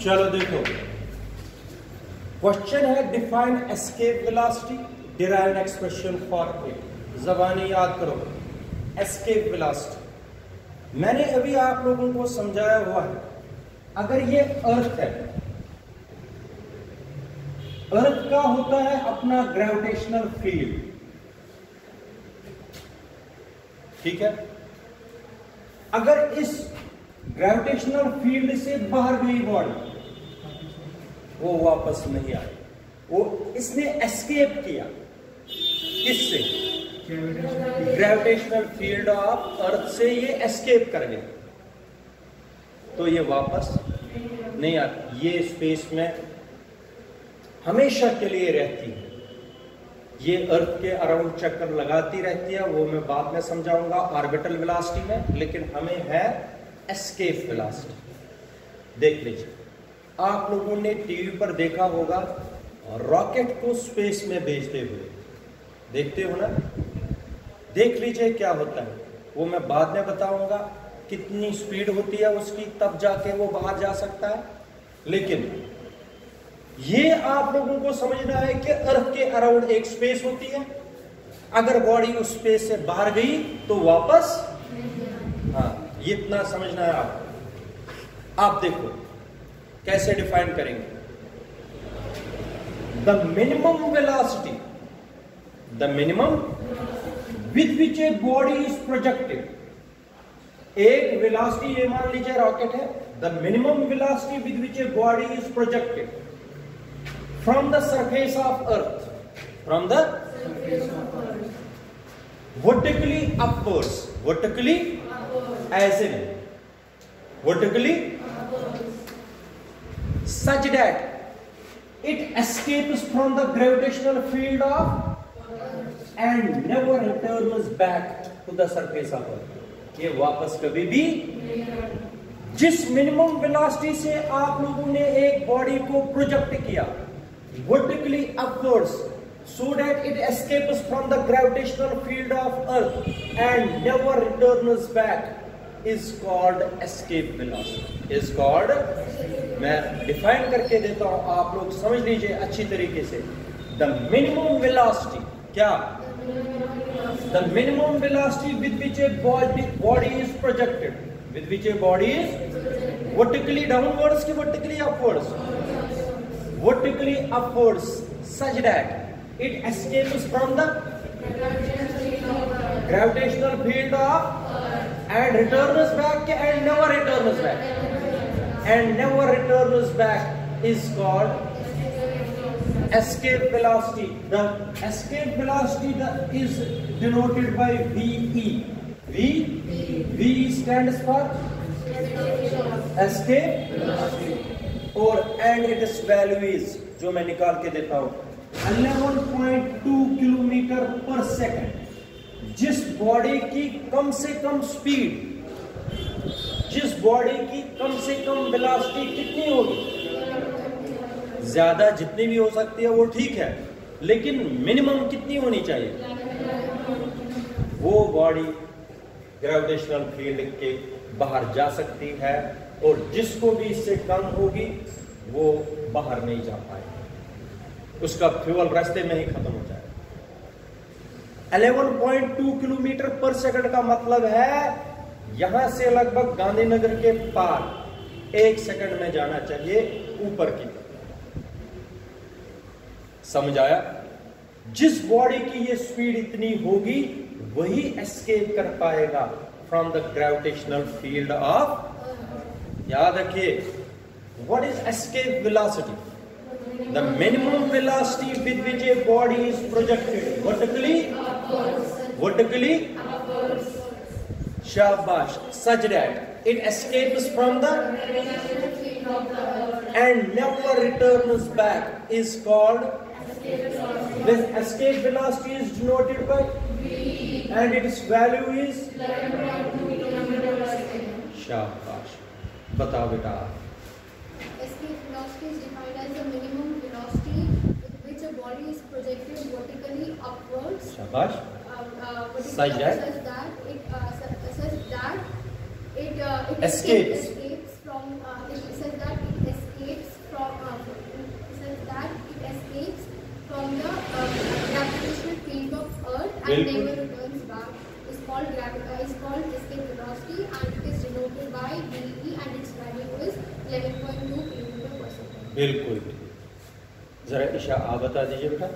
चलो देखो, क्वेश्चन है define escape velocity, derive expression for it. जबानी याद करो, एस्केप वेलोसिटी मैंने अभी आप लोगों को समझाया हुआ है। अगर ये अर्थ है, अर्थ का होता है अपना ग्रेविटेशनल फील्ड, ठीक है। अगर इस ग्रेविटेशनल फील्ड से बाहर गई बॉडी, वो वापस नहीं आई, वो इसने एस्केप किया। किससे? ग्रेविटेशनल फील्ड ऑफ अर्थ से ये एस्केप कर गया, तो ये वापस नहीं आती। ये स्पेस में हमेशा के लिए रहती है, ये अर्थ के अराउंड चक्कर लगाती रहती है। वो मैं बाद में समझाऊंगा ऑर्बिटल वेलोसिटी में, लेकिन हमें है एस्केप वेलोसिटी। देख लीजिए, आप लोगों ने टीवी पर देखा होगा रॉकेट को स्पेस में भेजते हुए, देखते हो ना। देख लीजिए क्या होता है, वो मैं बाद में बताऊंगा कितनी स्पीड होती है उसकी, तब जाके वो बाहर जा सकता है। लेकिन ये आप लोगों को समझना है कि अर्थ के अराउंड एक स्पेस होती है, अगर बॉडी उस स्पेस से बाहर गई तो वापस, हाँ, ये इतना समझना है आपको। आप देखो कैसे डिफाइन करेंगे। The minimum velocity, the minimum with which a body is projected. एक वेलोसिटी, ये मान लीजिए रॉकेट है, the minimum velocity with which a body is projected from the surface of earth, from the vertically upwards, vertically as in vertically such that it escapes from the gravitational field of and never returns back to the surface of earth। ये वापस कभी भी, जिस minimum velocity से आप लोगों ने एक बॉडी को प्रोजेक्ट किया vertically upwards so that it escapes from the gravitational field of earth and never returns back is called escape velocity, is called, मैं डिफाइन करके देता हूं, आप लोग समझ लीजिए अच्छी तरीके से। the minimum velocity, क्या? the minimum velocity with which a body is projected, with which a body is vertically downwards ki vertically upwards, vertically upwards such that it escapes from the gravitational field of and returns back and never returns back, and never returns back is called escape velocity. The escape velocity is denoted by VE. V stands for escape velocity, और and it's value is, जो मैं निकाल के देता हूं, 11.2 kilometre पर second. जिस body की कम से कम स्पीड, जिस बॉडी की कम से कम वेलोसिटी कितनी होगी, ज्यादा जितनी भी हो सकती है वो ठीक है, लेकिन मिनिमम कितनी होनी चाहिए, वो बॉडी ग्रेविटेशनल फील्ड के बाहर जा सकती है, और जिसको भी इससे कम होगी वो बाहर नहीं जा पाएगा, उसका फ्यूल रास्ते में ही खत्म हो जाएगा। 11.2 किलोमीटर पर सेकंड का मतलब है यहां से लगभग गांधीनगर के पार 1 सेकंड में जाना चाहिए ऊपर की तरफ। समझ आया? जिस बॉडी की ये स्पीड इतनी होगी वही एस्केप कर पाएगा from the gravitational field of, याद रखिए, what is escape velocity? The minimum velocity with which a body is projected vertically upwards, shabash, such that it escapes from the and never returns back is called, this escape velocity is denoted by and its value is, shabash, बताओ बेटा। Escape velocity is defined as the minimum velocity with which a body is projected vertically upwards. शाबाश। Such that it escapes from such that it escapes and never returns back is called escape velocity, and it is denoted by dE and its value is 11.2 km/s. बिल्कुल। जरा ईशा आप बता दीजिए बेटा।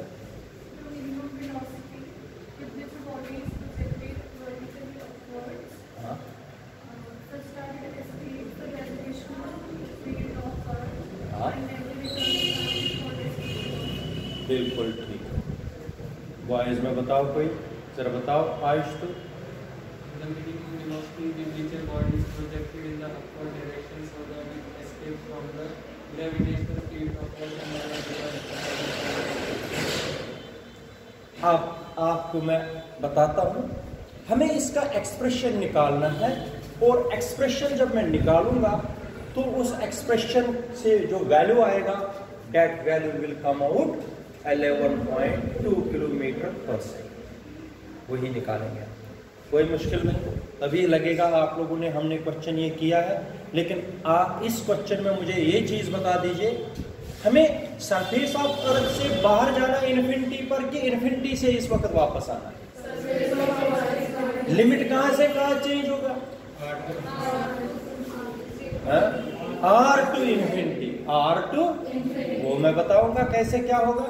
बिल्कुल ठीक है। बॉयज में बताओ कोई, जरा बताओ आयुष। तो अब आपको मैं बताता हूं, हमें इसका एक्सप्रेशन निकालना है, और एक्सप्रेशन जब मैं निकालूंगा तो उस एक्सप्रेशन से जो वैल्यू आएगा, that value will come out 11.2 km/s, वही निकालेंगे। कोई मुश्किल नहीं, अभी लगेगा आप लोगों ने हमने क्वेश्चन ये किया है, लेकिन आप इस क्वेश्चन में मुझे ये चीज बता दीजिए, हमें सरफेस ऑफ अर्थ से बाहर जाना इन्फिनिटी पर कि इन्फिनिटी से इस वक्त वापस आना है? लिमिट कहां से कहां चेंज होगा? R to infinity, R to, वो मैं बताऊंगा कैसे क्या होगा,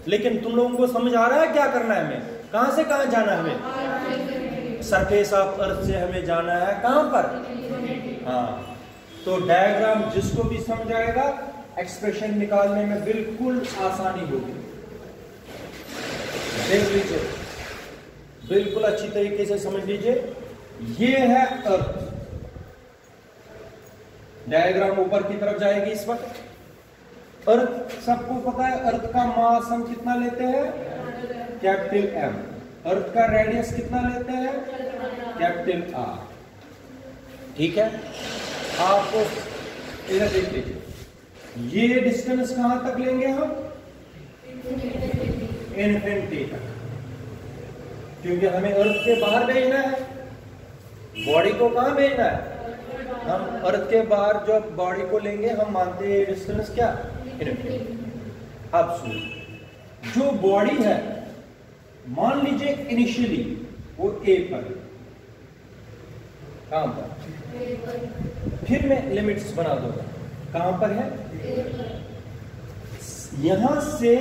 लेकिन तुम लोगों को समझ आ रहा है क्या करना है हमें? कहां से कहां जाना है हमें? सरफेस ऑफ अर्थ से हमें जाना है कहां पर? हाँ, तो डायग्राम जिसको भी समझ आएगा एक्सप्रेशन निकालने में बिल्कुल आसानी होगी। देख लीजिए, बिल्कुल अच्छी तरीके से समझ लीजिए, ये है अर्थ, डायग्राम ऊपर की तरफ जाएगी इस वक्त। अर्थ सबको पता है, अर्थ का मास हम कितना लेते हैं? Capital M। अर्थ का रेडियस कितना लेते हैं? Capital R। ठीक है, आपको इधर देख लीजिए, ये डिस्टेंस कहां तक लेंगे हम? इन्फिनिटी तक, क्योंकि हमें अर्थ के बाहर भेजना है। बॉडी को कहां भेजना है? हम अर्थ के बाहर जो बॉडी को लेंगे, हम मानते हैं डिस्टेंस क्या? इन्फिनिटी। अब सुनिए, जो बॉडी है मान लीजिए इनिशियली वो A पर, कहां पर? फिर मैं लिमिट्स बना दूंगा, कहां पर है? यहां से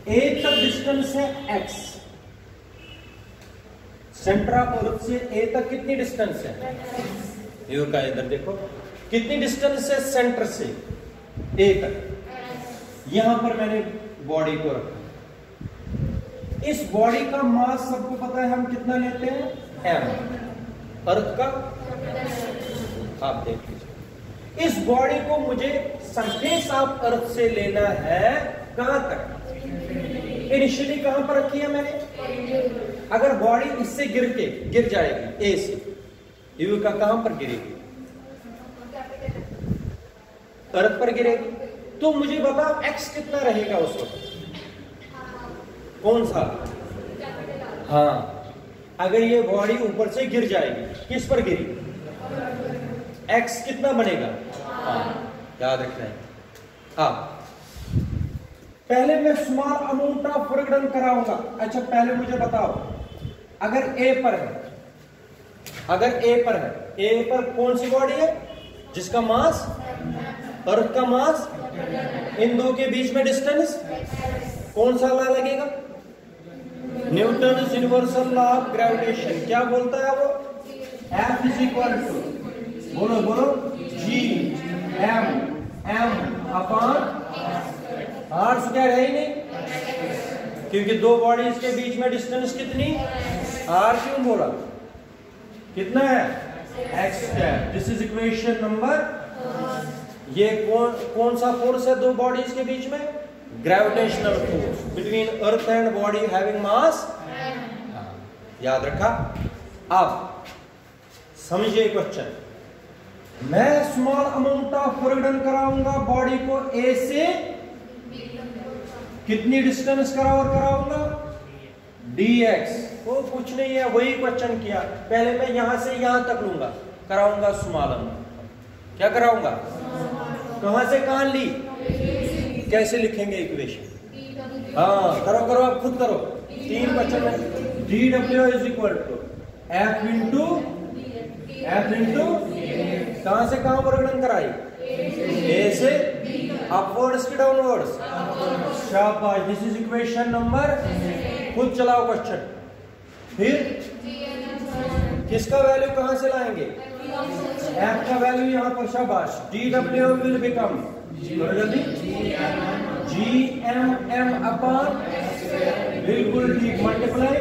A तक डिस्टेंस है x, सेंटर ऑफ अर्थ से A तक कितनी डिस्टेंस है? ये का इधर देखो, कितनी डिस्टेंस है सेंटर से A तक? यहां पर मैंने बॉडी को रखा, इस बॉडी का मास सबको पता है हम कितना लेते हैं? m। अर्थ का आप देख लीजिए, इस बॉडी को मुझे सरफेस ऑफ अर्थ से लेना है कहां तक? इनिशियली कहां पर रखी है मैंने? अगर बॉडी इससे गिर जाएगी A से, यू का कहां पर गिरेगी? अर्थ पर गिरेगी। तो मुझे बताओ x कितना रहेगा उस वक्त? कौन सा? हाँ, अगर ये बॉडी ऊपर से गिर जाएगी, किस पर गिरी? x कितना बनेगा? हाँ, याद रखना है। अब पहले मैं small amount of work done कराऊंगा। अच्छा, पहले मुझे बताओ, अगर A पर A पर कौन सी बॉडी है जिसका मास? अर्थ का मास, इन दो के बीच में डिस्टेंस कौन सा लॉ लगेगा? Newton universal law of gravitation. क्या बोलता है वो? F इज इक्वल टू, बोलो G m upon R square है ही नहीं, क्योंकि दो बॉडीज के बीच में डिस्टेंस कितनी? R क्यों बोला? कितना है? x square. This is equation number. ये कौन सा फोर्स है दो बॉडीज के बीच में? Gravitational force between earth and body having mass. याद रखा। अब समझिए क्वेश्चन, मैं small amount of work done कराऊंगा बॉडी को A से, कितनी डिस्टेंस कराऊंगा? dx। वो कुछ नहीं है, वही क्वेश्चन किया। पहले मैं यहां से यहां तक लूंगा, कराऊंगा स्मॉल अमाउंट। क्या कराऊंगा? कहां से कहां ली? कैसे लिखेंगे इक्वेशन? हाँ, करो आप खुद करो। 3 क्वेश्चन में dw is equal to f into कहां से कहां वर्गणन कराई, ए से अपवर्ड्स की डाउनवर्ड्स। शाबाश, दिस इज इक्वेशन नंबर, खुद चलाओ क्वेश्चन। फिर किसका वैल्यू कहां से लाएंगे, f का वैल्यू यहां पर। शाबाश, dw विल बिकम जल्दी gmm अपॉन, बिल्कुल ठीक, मल्टीप्लाई,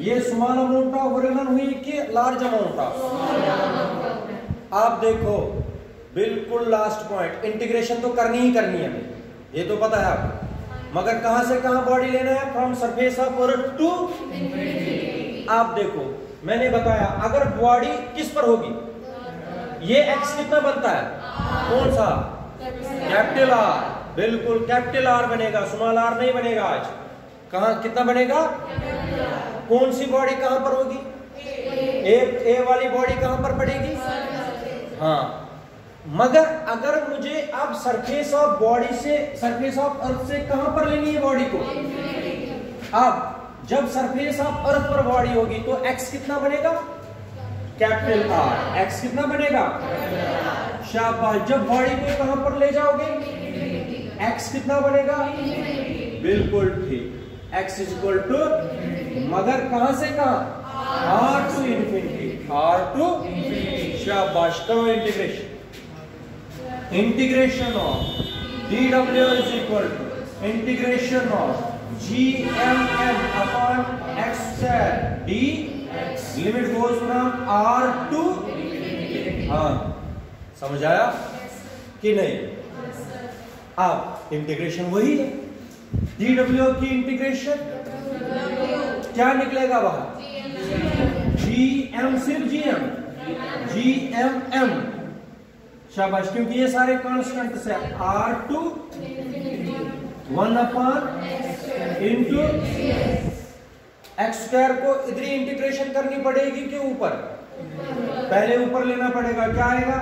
ये स्मॉल अमाउंट ऑफ वर्गणन हुई कि लार्ज अमाउंट ऑफ। आप देखो बिल्कुल लास्ट पॉइंट, इंटीग्रेशन तो करनी ही करनी है हमें, ये तो पता है आपको, मगर कहां से कहां बॉडी लेना है, from surface of earth to. आप देखो मैंने बताया अगर बॉडी किस पर होगी, ये एक्स कितना बनता है, कौन सा, कैपिटल आर, बिल्कुल कैपिटल आर बनेगा, स्मॉल आर नहीं बनेगा। आज कहां कितना बनेगा, कौन सी बॉडी कहां पर होगी, ए वाली बॉडी कहां पर पड़ेगी, हाँ। मगर अगर मुझे अब सरफेस ऑफ बॉडी से, सरफेस ऑफ अर्थ से कहां पर लेनी है बॉडी को, अब जब सरफेस ऑफ अर्थ पर बॉडी होगी तो एक्स कितना बनेगा, कैपिटल आर, एक्स कितना बनेगा, शाबाश। जब बॉडी को कहां पर ले जाओगे, एक्स कितना बनेगा, बिल्कुल ठीक, एक्स इज इक्वल टू, मगर कहां से कहां, R to infinity, R to, शाबाश। करो integration, integration of dw is equal to integration of gmm upon x square d, limit goes from r to, हाँ समझ आया कि नहीं। अब इंटीग्रेशन वही है, dw की इंटीग्रेशन क्या निकलेगा बाहर, gm, सिर्फ gmm, शाबाश, क्योंकि ये सारे कांस्टेंट से r to 1 upon into x square को इधर ही इंटीग्रेशन करनी पड़ेगी कि ऊपर, पहले ऊपर लेना पड़ेगा, क्या आएगा,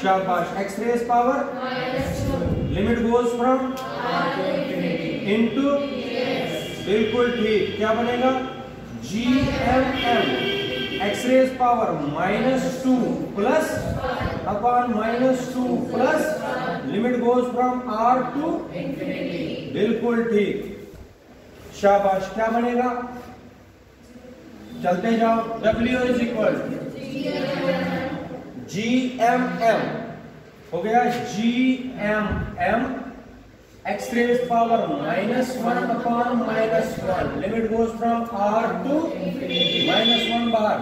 शाबाश, x raise power, limit goes from into, बिल्कुल ठीक, क्या बनेगा, gmm x raise power -2 plus upon -2 plus limit goes from r to, बिल्कुल ठीक, शाबाश, क्या बनेगा, चलते जाओ, w इज इक्वल gmm हो गया, gmm x raise power -1 upon -1, limit goes from r to -1 बाहर,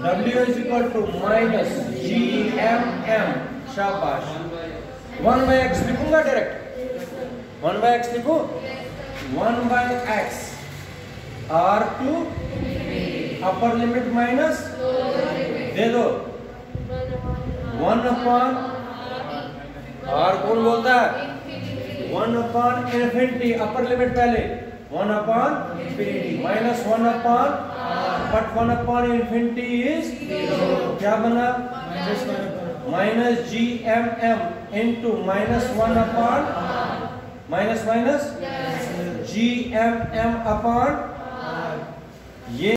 w is equal to -gmm, शाबाश। 1/x लिखूंगा डायरेक्ट, 1/x लिखो, 1/x r to upper limit minus, दे दो 1 अपॉन r, कौन बोलता है, 1 अपॉन इन्फिनिटी, अपर लिमिट पहले 1 upon infinity, minus 1 upon, but 1 upon infinity is क्या बना, -gmm into -1 upon minus gmm upon, ये